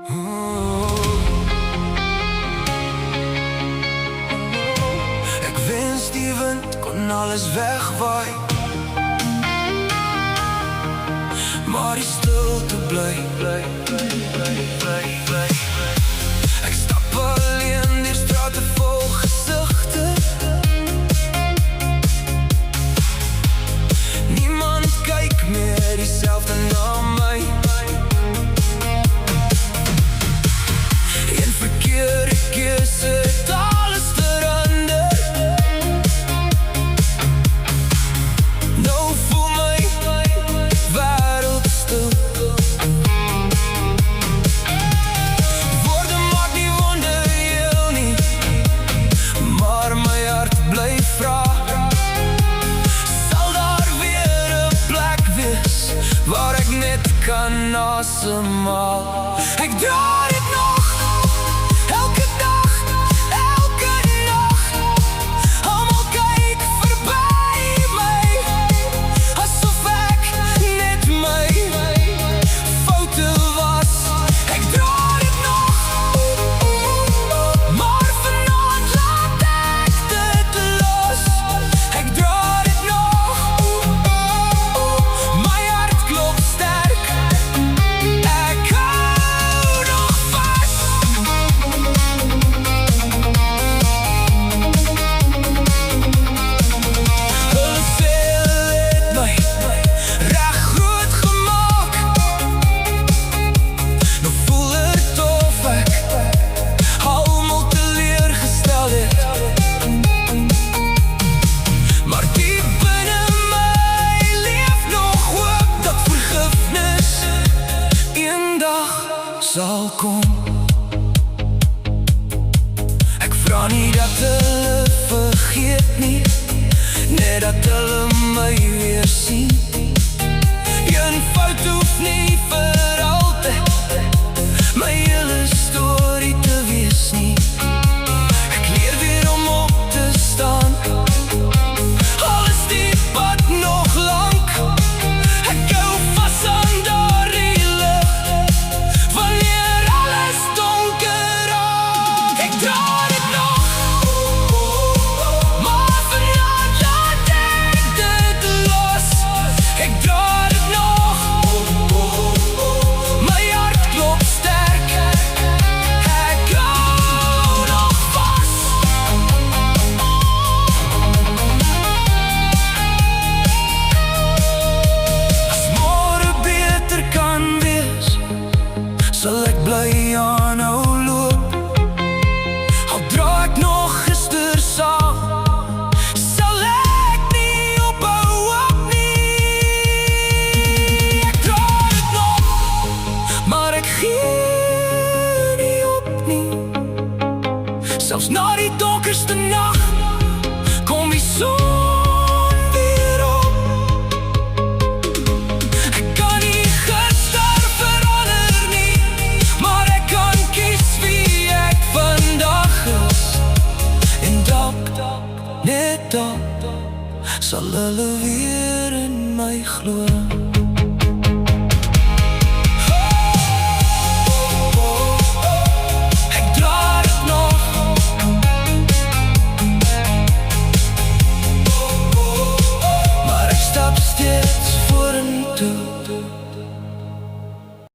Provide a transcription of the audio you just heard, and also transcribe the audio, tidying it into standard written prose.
Ek wens die wind kon alles wegwaai, maar die stilte bly. Ek stap alleen deur strate vol gesigte. Niemand kyk meer dieselfde na my. Een verkeerde keuse het alles verander. Nou voel my wêreld stil. Woorde maak nie wonde heel nie, maar my hart bly vra. Sal daar weer 'n plek wees waar ek net kan asemhaal? Ek dra dit nog, elke dag, elke nag. Almal kyk verby my, asof ek net my foute was. Ek dra dit nog, maar vanaand laat ek dit los. Ek dra dit nog, my hart klop sterk. Ek hou nog vas. Hulle sê hulle het my reg groot gemaak. Nou voel het of ek almal teleurgestel het. Maar diep binne my leef nog hoop dat vergifnis eendag sal kom. Ek vra nie dat hulle vergeet nie, net dat hulle my weer sien. Een fout hoef nie vir altyd my hele storie te wees nie. Ek leer weer om op te staan, al is die pad nog lank. Ek hou vas aan daardie lig, wanneer alles donker raak. Ek dra dit nog, maar vanaand laat ek dit los. Ek dra dit nog, my hart klop sterk. Ek hou nog vas. As môre beter kan wees, sal ek bly aanhou loop. Al dra ek nog gister saam, sal ek nie ophou hoop nie. Ek dra dit nog, maar ek gee nie op nie. Selfs na die donkerste nag kom die son weer op. Ek kan nie gister verander nie, maar ek kan kies wie ek vandag is. En dalk, net dalk, sal hulle